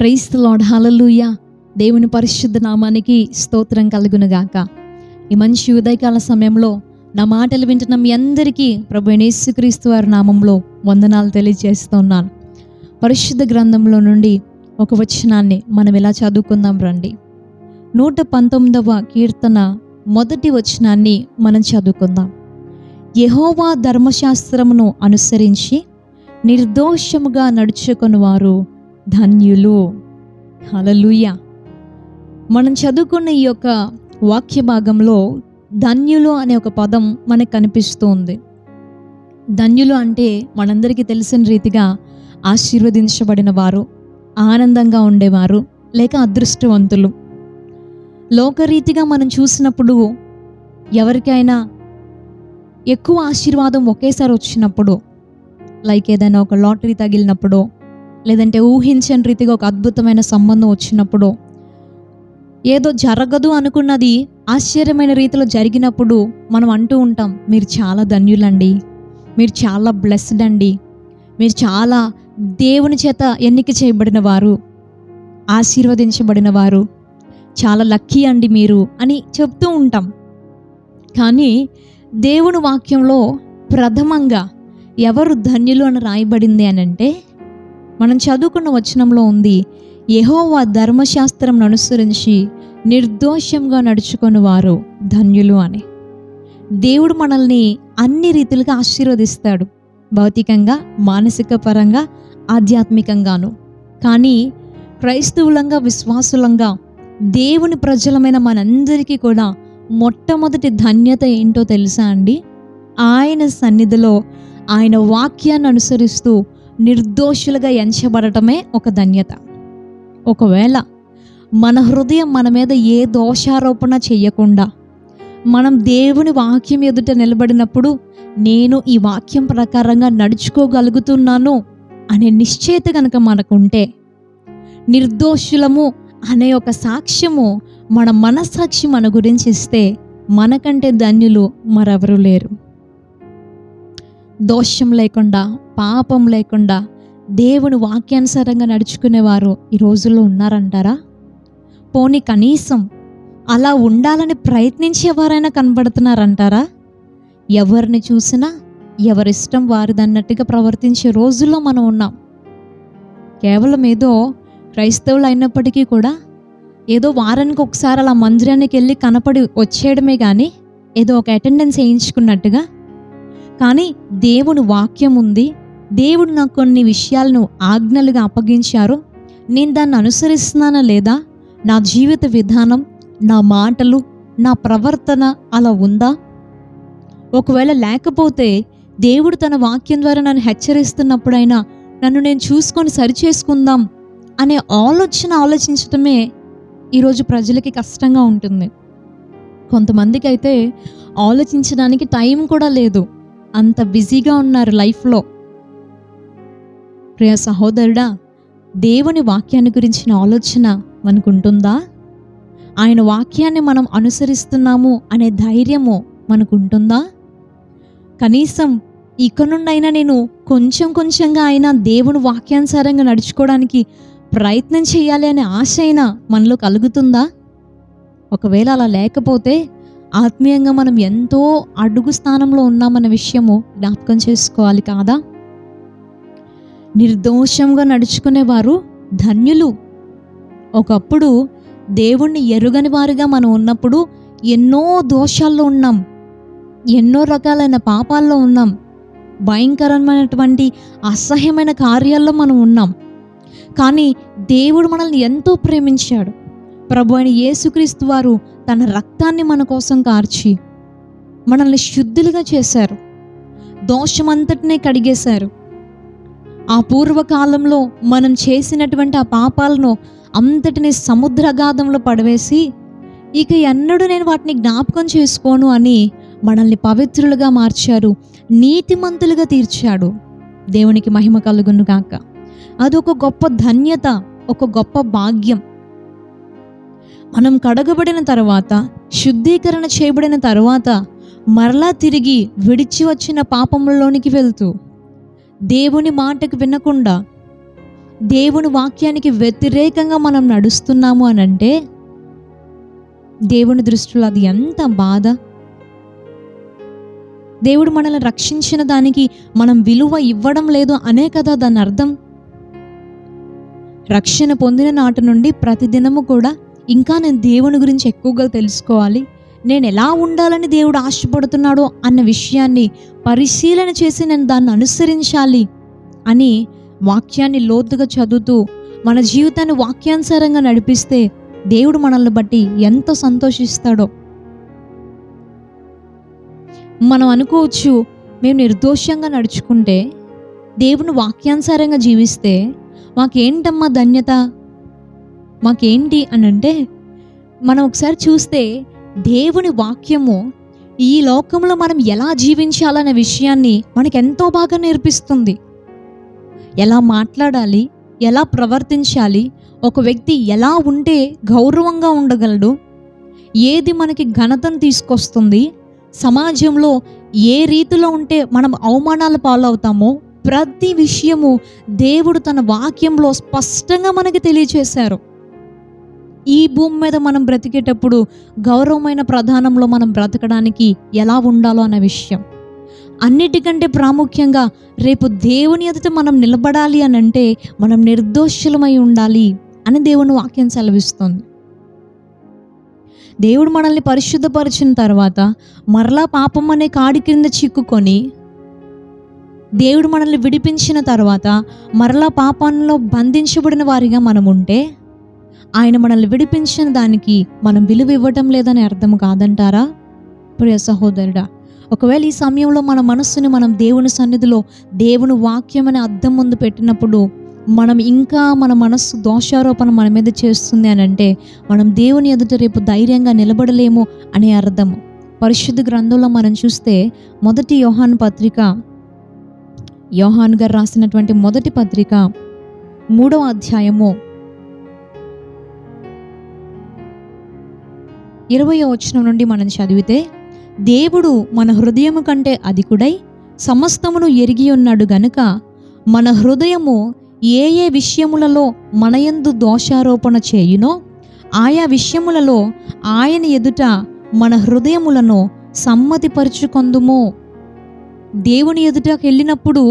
Praise the lord, హల్లెలూయా. దేవుని పరిశుద్ధ నామానికి స్తోత్రం కలుగునుగాక. ఈ మంచి ఉదయకాల సమయంలో నా మాటలు వింటున్న మీ అందరికీ ప్రభు యేసుక్రీస్తు వారి నామంలో వందనాలు తెలియజేస్తున్నాను. పరిశుద్ధ గ్రంథంలో నుండి ఒక వచనాన్ని మనం ఇలా చదువుకుందాం రండి. 119వ కీర్తన మొదటి వచనాన్ని మనం చదువుకుందాం. యెహోవా ధర్మశాస్త్రమును అనుసరించి నిర్దోషముగా నడుచుకొనువారు ధన్యులు. హల్లెలూయా. మనం చదువుకున్న ఈ యొక్క వాక్య భాగంలో ధన్యులు అనే ఒక పదం మనకు కనిపిస్తుంది. ధన్యులు అంటే మనందరికీ తెలిసిన రీతిగా ఆశీర్వదించబడిన వారు, ఆనందంగా ఉండేవారు, లేక అదృష్టవంతులు. లోకరీతిగా మనం చూసినప్పుడు ఎవరికైనా ఎక్కువ ఆశీర్వాదం ఒకేసారి వచ్చినప్పుడు, లైక్ ఏదైనా ఒక లాటరీ తగిలినప్పుడు, లేదంటే ఊహించని రీతిగా ఒక అద్భుతమైన సంబంధం వచ్చినప్పుడు, ఏదో జరగదు అనుకున్నది ఆశ్చర్యమైన రీతిలో జరిగినప్పుడు మనం అంటూ ఉంటాం, మీరు చాలా ధన్యులండి, మీరు చాలా బ్లెస్డ్ అండి, మీరు చాలా దేవుని చేత ఎన్నిక చేయబడిన వారు, ఆశీర్వదించబడిన వారు, చాలా లక్కీ అండి మీరు అని చెప్తూ ఉంటాం. కానీ దేవుని వాక్యంలో ప్రథమంగా ఎవరు ధన్యులు అని రాయబడింది అని అంటే, మనం చదువుకున్న వచనంలో ఉంది, యెహోవా ధర్మశాస్త్రం అనుసరించి నిర్దోషంగా నడుచుకొని వారు ధన్యులు అని. దేవుడు మనల్ని అన్ని రీతిలుగా ఆశీర్వదిస్తాడు, భౌతికంగా, మానసిక పరంగా, ఆధ్యాత్మికంగాను. కానీ క్రైస్తవులంగా, విశ్వాసులంగా, దేవుని ప్రజలమైన మనందరికీ కూడా మొట్టమొదటి ధన్యత ఏంటో తెలుసా అండి? ఆయన సన్నిధిలో ఆయన వాక్యాన్ని అనుసరిస్తూ నిర్దోషులుగా ఎంచబడటమే ఒక ధన్యత. ఒకవేళ మన హృదయం మన మీద ఏ దోషారోపణ చెయ్యకుండా మనం దేవుని వాక్యం ఎదుట నిలబడినప్పుడు, నేను ఈ వాక్యం ప్రకారంగా నడుచుకోగలుగుతున్నాను అనే నిశ్చయిత కనుక మనకుంటే, నిర్దోషులము అనే ఒక సాక్ష్యము మన మనస్సాక్షి మన గురించి ఇస్తే, మనకంటే ధన్యులు మరెవరూ లేరు. దోషం లేకుండా, పాపం లేకుండా దేవుని వాక్యానుసారంగా నడుచుకునేవారు ఈ రోజుల్లో ఉన్నారంటారా? పోనీ కనీసం అలా ఉండాలని ప్రయత్నించేవారైనా కనబడుతున్నారంటారా? ఎవరిని చూసినా ఎవరిష్టం వారిదన్నట్టుగా ప్రవర్తించే రోజుల్లో మనం ఉన్నాం. కేవలం ఏదో క్రైస్తవులు అయినప్పటికీ కూడా ఏదో వారానికి ఒకసారి అలా మందిరానికి వెళ్ళి కనపడి వచ్చేయడమే కానీ, ఏదో ఒక అటెండెన్స్ వేయించుకున్నట్టుగా. కానీ దేవుని వాక్యం ఉంది, దేవుడు నాకు కొన్ని విషయాలను ఆజ్ఞలుగా అప్పగించారు, నేను దాన్ని అనుసరిస్తున్నానా లేదా, నా జీవిత విధానం, నా మాటలు, నా ప్రవర్తన అలా ఉందా? ఒకవేళ లేకపోతే దేవుడు తన వాక్యం ద్వారా నన్ను హెచ్చరిస్తున్నప్పుడైనా నన్ను నేను చూసుకొని సరిచేసుకుందాం అనే ఆలోచించటమే ఈరోజు ప్రజలకి కష్టంగా ఉంటుంది. కొంతమందికి అయితే ఆలోచించడానికి టైం కూడా లేదు, అంత బిజీగా ఉన్నారు లైఫ్లో. ప్రియ సహోదరుడా, దేవుని వాక్యాన్ని గురించిన ఆలోచన మనకుంటుందా? ఆయన వాక్యాన్ని మనం అనుసరిస్తున్నాము అనే ధైర్యము మనకుంటుందా? కనీసం ఇక నుండైనా నేను కొంచెంగా అయినా దేవుని వాక్యానుసారంగా నడుచుకోవడానికి ప్రయత్నం చేయాలి అనే ఆశ అయినా మనలో కలుగుతుందా? ఒకవేళ అలా లేకపోతే ఆత్మీయంగా మనం ఎంతో అడుగు స్థానంలో ఉన్నామన్న విషయము జ్ఞాపకం చేసుకోవాలి కాదా? నిర్దోషంగా నడుచుకునేవారు ధన్యులు. ఒకప్పుడు దేవుణ్ణి ఎరుగని వారుగా మనం ఉన్నప్పుడు ఎన్నో దోషాల్లో ఉన్నాం, ఎన్నో రకాలైన పాపాల్లో ఉన్నాం, భయంకరమైనటువంటి అసహ్యమైన కార్యాల్లో మనం ఉన్నాం. కానీ దేవుడు మనల్ని ఎంతో ప్రేమించాడు. ప్రభు అయిన యేసుక్రీస్తు వారు తన రక్తాన్ని మన కోసం కార్చి మనల్ని శుద్ధులుగా చేశారు, దోషమంతటినే కడిగేశారు. ఆ పూర్వకాలంలో మనం చేసినటువంటి ఆ పాపాలను అంతటిని సముద్రగాధంలో పడవేసి, ఇక ఎన్నడూ నేను వాటిని జ్ఞాపకం చేసుకోను అని మనల్ని పవిత్రులుగా మార్చారు, నీతిమంతులుగా తీర్చాడు. దేవునికి మహిమ కలుగును గాక. అదొక గొప్ప ధన్యత, ఒక గొప్ప భాగ్యం. మనం కడగబడిన తర్వాత, శుద్ధీకరణ చేయబడిన తర్వాత మరలా తిరిగి విడిచి వచ్చిన పాపంలోనికి వెళ్తూ, దేవుని మాటకు వినకుండా దేవుని వాక్యానికి వ్యతిరేకంగా మనం నడుస్తున్నాము అని అంటే దేవుని దృష్టిలో అది ఎంత బాధ. దేవుడు మనల్ని రక్షించిన దానికి మనం విలువ ఇవ్వడం లేదు అనే కదా దాని అర్థం. రక్షణ పొందిన నాటి నుండి ప్రతిదినము కూడా ఇంకా నేను దేవుని గురించి ఎక్కువగా తెలుసుకోవాలి, నేను ఎలా ఉండాలని దేవుడు ఆశపడుతున్నాడో అన్న విషయాన్ని పరిశీలన చేసి నేను దాన్ని అనుసరించాలి అని వాక్యాన్ని లోతుగా చదువుతూ మన జీవితాన్ని వాక్యానుసారంగా నడిపిస్తే దేవుడు మనల్ని బట్టి ఎంత సంతోషిస్తాడో. మనం అనుకోవచ్చు, మేము నిర్దోషంగా నడుచుకుంటే, దేవుని వాక్యానుసారంగా జీవిస్తే మాకేంటమ్మా ధన్యత, మాకేంటి అని అంటే, మనం ఒకసారి చూస్తే దేవుని వాక్యము ఈ లోకంలో మనం ఎలా జీవించాలనే విషయాన్ని మనకెంతో బాగా నేర్పిస్తుంది. ఎలా మాట్లాడాలి, ఎలా ప్రవర్తించాలి, ఒక వ్యక్తి ఎలా ఉంటే గౌరవంగా ఉండగలడు, ఏది మనకి ఘనతను తీసుకొస్తుంది, సమాజంలో ఏ రీతిలో ఉంటే మనం అవమానాల పాలవుతామో ప్రతి విషయము దేవుడు తన వాక్యంలో స్పష్టంగా మనకి తెలియచేశారు. ఈ భూమి మీద మనం బ్రతికేటప్పుడు గౌరవమైన ప్రధానంలో మనం బ్రతకడానికి ఎలా ఉండాలో అనే విషయం, అన్నిటికంటే ప్రాముఖ్యంగా రేపు దేవుని ఎదుట మనం నిలబడాలి అని అంటే మనం నిర్దోషులమై ఉండాలి అని దేవుని వాక్యం సెలవిస్తుంది. దేవుడు మనల్ని పరిశుద్ధపరిచిన తర్వాత మరలా పాపం అనే కాడి క్రింద చిక్కుకొని, దేవుడు మనల్ని విడిపించిన తర్వాత మరలా పాపంలో బంధించబడిన వారిగా మనం ఉంటే, ఆయన మనల్ని విడిపించిన దానికి మనం విలువ ఇవ్వటం లేదని అర్థం కాదంటారా ప్రియ సహోదరుడా? ఒకవేళ ఈ సమయంలో మన మనస్సుని మనం దేవుని సన్నిధిలో దేవుని వాక్యం అనే అద్దం ముందు పెట్టినప్పుడు మనం ఇంకా మన మనస్సు దోషారోపణ మన మీద చేస్తుంది అని అంటే మనం దేవుని ఎదుట రేపు ధైర్యంగా నిలబడలేము అనే అర్థము. పరిశుద్ధ గ్రంథంలో మనం చూస్తే మొదటి యోహాను పత్రిక, యోహాను గారు రాసినటువంటి మొదటి పత్రిక 3వ అధ్యాయము 20వ వచనం నుండి మనం చదివితే, దేవుడు మన హృదయము కంటే అధికుడై సమస్తమును ఎరిగి ఉన్నాడు గనుక మన హృదయము ఏ ఏ విషయములలో మనయందు దోషారోపణ చేయునో ఆయా విషయములలో ఆయన ఎదుట మన హృదయములను సమ్మతిపరుచుకొందుము. దేవుని ఎదుటకి వెళ్ళినప్పుడు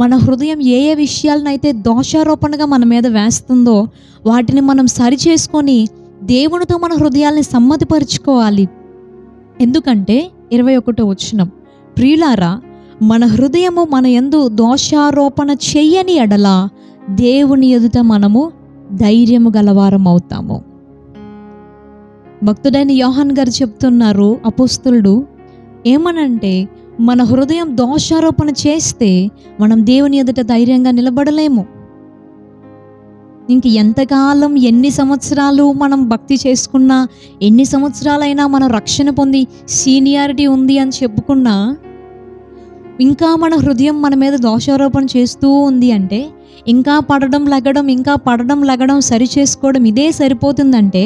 మన హృదయం ఏ ఏ విషయాలనైతే దోషారోపణగా మన మీద వేస్తుందో వాటిని మనం సరిచేసుకొని దేవునితో మన హృదయాల్ని సమ్మతిపరుచుకోవాలి. ఎందుకంటే 21వ వచనం, ప్రియులారా, మన హృదయము మన యందు దోషారోపణ చెయ్యని ఎడల దేవుని ఎదుట మనము ధైర్యము గలవారం అవుతాము. భక్తుడైన యోహాన్ గారు చెప్తున్నారు, అపోస్తలుడు ఏమనంటే, మన హృదయం దోషారోపణ చేస్తే మనం దేవుని ఎదుట ధైర్యంగా నిలబడలేము. ఇంక ఎంతకాలం ఎన్ని సంవత్సరాలు మనం భక్తి చేసుకున్నా, ఎన్ని సంవత్సరాలైనా మనం రక్షణ పొంది సీనియారిటీ ఉంది అని చెప్పుకున్నా, ఇంకా మన హృదయం మన మీద దోషారోపణ చేస్తూ ఉంది అంటే, ఇంకా పడడం లెగడం సరి చేసుకోవడం ఇదే సరిపోతుందంటే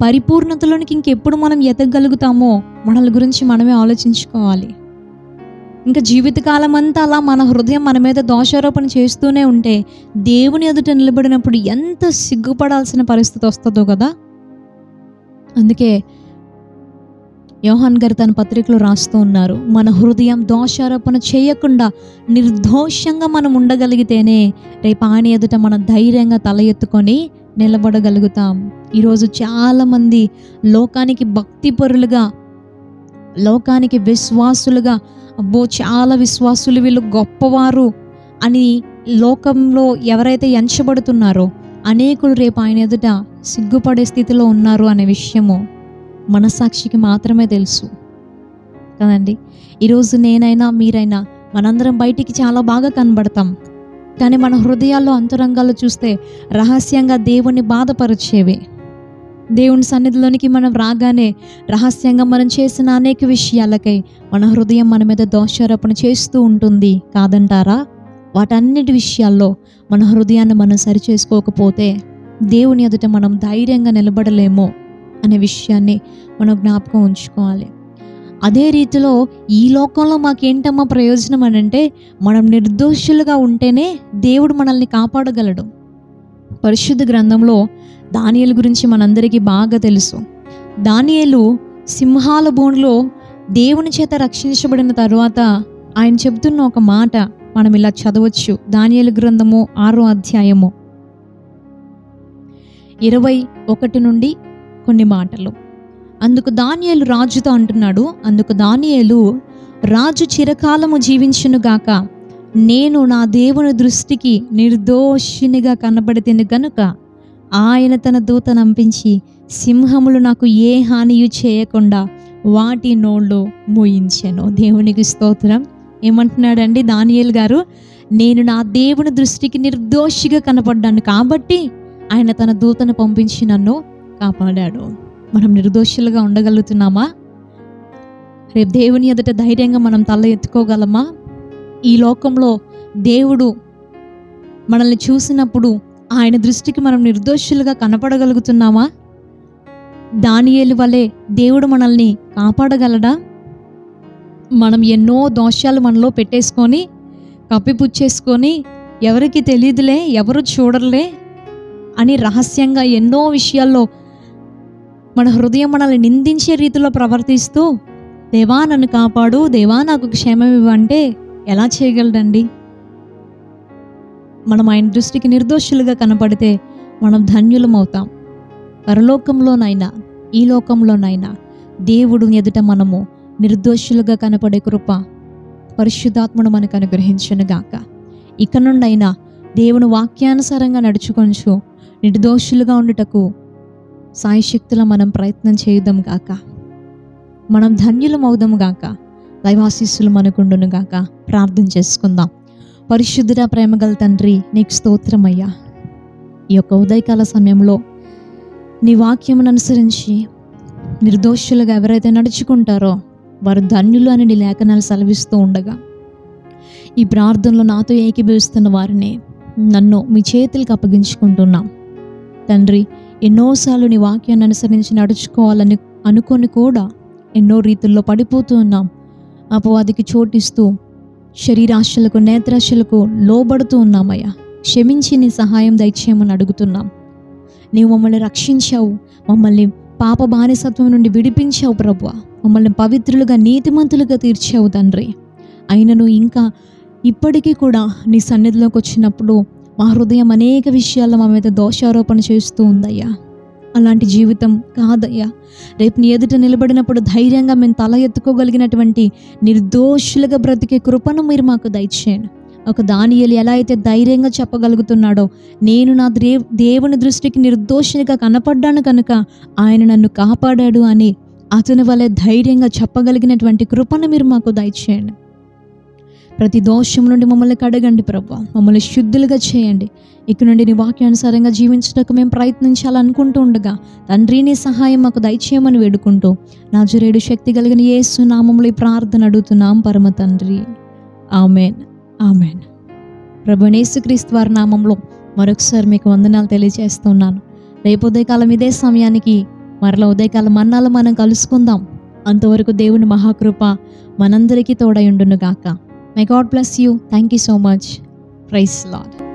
పరిపూర్ణతలోనికి ఇంకెప్పుడు మనం ఎదగలుగుతామో మనల గురించి మనమే ఆలోచించుకోవాలి. ఇంకా జీవితకాలం అంతా అలా మన హృదయం మన మీద దోషారోపణ చేస్తూనే ఉంటే దేవుని ఎదుట నిలబడినప్పుడు ఎంత సిగ్గుపడాల్సిన పరిస్థితి వస్తుందో కదా. అందుకే యోహాన్ గారు తన పత్రికలో రాస్తూ ఉన్నారు, మన హృదయం దోషారోపణ చేయకుండా నిర్దోషంగా మనం ఉండగలిగితేనే రేపు ఆయన ఎదుట మనం ధైర్యంగా తల ఎత్తుకొని నిలబడగలుగుతాం. ఈరోజు చాలామంది లోకానికి భక్తిపరులుగా, లోకానికి విశ్వాసులుగా, అబ్బో చాలా విశ్వాసులు, వీళ్ళు గొప్పవారు అని లోకంలో ఎవరైతే ఎంచబడుతున్నారో అనేకులు రేపు ఆయన ఎదుట సిగ్గుపడే స్థితిలో ఉన్నారు అనే విషయము మనసాక్షికి మాత్రమే తెలుసు కదండి. ఈరోజు నేనైనా మీరైనా మనందరం బయటికి చాలా బాగా కనబడతాం, కానీ మన హృదయాల్లో అంతరంగాలు చూస్తే రహస్యంగా దేవుణ్ణి బాధపరిచేవి. దేవుని సన్నిధిలోనికి మనం రాగానే రహస్యంగా మనం చేసిన అనేక విషయాలకై మన హృదయం మన మీద దోషారోపణ చేస్తూ ఉంటుంది కాదంటారా? వాటన్నిటి విషయాల్లో మన హృదయాన్ని మనం సరిచేసుకోకపోతే దేవుని ఎదుట మనం ధైర్యంగా నిలబడలేమో అనే విషయాన్ని మనం జ్ఞాపకం ఉంచుకోవాలి. అదే రీతిలో ఈ లోకంలో మాకేంటమ్మా ప్రయోజనం అని అంటే, మనం నిర్దోషులుగా ఉంటేనే దేవుడు మనల్ని కాపాడగలడు. పరిశుద్ధ గ్రంథంలో దానియేలు గురించి మనందరికీ బాగా తెలుసు. దానియేలు సింహాల బోనులో దేవుని చేత రక్షించబడిన తర్వాత ఆయన చెబుతున్న ఒక మాట మనం ఇలా చదవచ్చు. దానియేలు గ్రంథము 6వ అధ్యాయము 21 నుండి కొన్ని మాటలు. అందుకు దానియేలు రాజుతో అంటున్నాడు, అందుకు దానియేలు, రాజు చిరకాలము జీవించునుగాక, నేను నా దేవుని దృష్టికి నిర్దోషినిగా కనబడితేను గనుక ఆయన తన దూతను పంపించి సింహములు నాకు ఏ హానియు చేయకుండా వాటి నోళ్ళు మూయించెను. దేవునికి స్తోత్రం. ఏమంటున్నాడండి దానియేలు గారు? నేను నా దేవుని దృష్టికి నిర్దోషిగా కనపడ్డాను కాబట్టి ఆయన తన దూతను పంపించి నన్ను కాపాడాడు. మనం నిర్దోషులుగా ఉండగలుగుతున్నామా? రేపు దేవుని ఎదుట ధైర్యంగా మనం తల ఎత్తుకోగలమా? ఈ లోకంలో దేవుడు మనల్ని చూసినప్పుడు ఆయన దృష్టికి మనం నిర్దోషులుగా కనపడగలుగుతున్నామా? దానియేలు వలె దేవుడు మనల్ని కాపాడగలడా? మనం ఎన్నో దోషాలు మనలో పెట్టేసుకొని కప్పిపుచ్చేసుకొని ఎవరికి తెలియదులే, ఎవరు చూడరులే అని రహస్యంగా ఎన్నో విషయాల్లో మన హృదయం మనల్ని నిందించే రీతిలో ప్రవర్తిస్తూ దేవా నన్ను కాపాడు, దేవా నాకు క్షేమం ఇవ్వంటే ఎలా చేయగలడండి? మనం ఆయన దృష్టికి నిర్దోషులుగా కనపడితే మనం ధన్యులమవుతాం. పరలోకంలోనైనా ఈ లోకంలోనైనా దేవుడు ఎదుట మనము నిర్దోషులుగా కనపడే కృప పరిశుద్ధాత్ముడు మనకు అనుగ్రహించునుగాక. ఇక నుండైనా దేవుని వాక్యానుసారంగా నడుచుకొంచు నిర్దోషులుగా ఉండుటకు సాయశక్తుల మనం ప్రయత్నం చేయుదాం గాక. మనం ధన్యులమవుదాం గాక. దైవాశీస్సులు మనకుండును గాక. ప్రార్థన చేసుకుందాం. పరిశుద్ధుడా, ప్రేమగల తండ్రి, నీకు స్తోత్రమయ్యా. ఈ యొక్క ఉదయకాల సమయంలో నీ వాక్యమును అనుసరించి నిర్దోషులుగా ఎవరైతే నడుచుకుంటారో వారు ధన్యులు అని నీ లేఖనాలు సెలవిస్తూ ఉండగా ఈ ప్రార్థనలో నాతో ఏకీభవిస్తున్న వారిని నన్ను మీ చేతులకు అప్పగించుకుంటున్నాం తండ్రి. ఎన్నోసార్లు నీ వాక్యాన్ని అనుసరించి నడుచుకోవాలని అనుకొని కూడా ఎన్నో రీతుల్లో పడిపోతూ ఉన్నాం. అపవాదికి చోటిస్తూ శరీరాశలకు నేత్రాశలకు లోబడుతూ ఉన్నామయ్యా. క్షమించి నీ సహాయం దయచేయమని అడుగుతున్నాం. నీవు మమ్మల్ని రక్షించావు, మమ్మల్ని పాప బానిసత్వం నుండి విడిపించావు ప్రభువా. మమ్మల్ని పవిత్రులుగా నీతిమంతులుగా తీర్చావు తండ్రి. అయినను ఇంకా ఇప్పటికీ కూడా నీ సన్నిధిలోకి వచ్చినప్పుడు మా హృదయం అనేక విషయాల్లో మా మీద దోషారోపణ చేస్తూ ఉందయ్యా. అలాంటి జీవితం కాదయ్యా. రేపు నీ ఎదుట నిలబడినప్పుడు ధైర్యంగా మేము తల ఎత్తుకోగలిగినటువంటి నిర్దోషులుగా బ్రతికే కృపను మీరు మాకు దయచేయండి. ఒక దానియేలు ఎలా అయితే ధైర్యంగా చెప్పగలుగుతున్నాడో, నేను నా దేవుని దృష్టికి నిర్దోషిగా కనపడ్డాను కనుక ఆయన నన్ను కాపాడాడు అని అతని వలె ధైర్యంగా చెప్పగలిగినటువంటి కృపను మీరు మాకు దయచేయండి. ప్రతి దోషం నుండి మమ్మల్ని కడగండి ప్రభువా. మమ్మల్ని శుద్ధులుగా చేయండి. ఇక నుండి నీ వాక్యానుసారంగా జీవించడానికి మేము ప్రయత్నించాలనుకుంటూ ఉండగా తండ్రి నీ సహాయం మాకు దయచేయమని వేడుకుంటూ నజరేయుడు శక్తి కలిగిన యేసు నామములో ఈ ప్రార్థన అడుగుతున్నాం పరమ తండ్రి. Amen, amen. ప్రభువైన యేసుక్రీస్తు వారి నామంలో మరొకసారి మీకు వందనాలు తెలియజేస్తున్నాను. రేపు ఉదయకాలం ఇదే సమయానికి మరలా ఉదయకాలం మన్నాలో మనం కలుసుకుందాం. అంతవరకు దేవుని మహాకృప మనందరికీ తోడై ఉండును గాక. May God bless you. Thank you so much. Praise the Lord.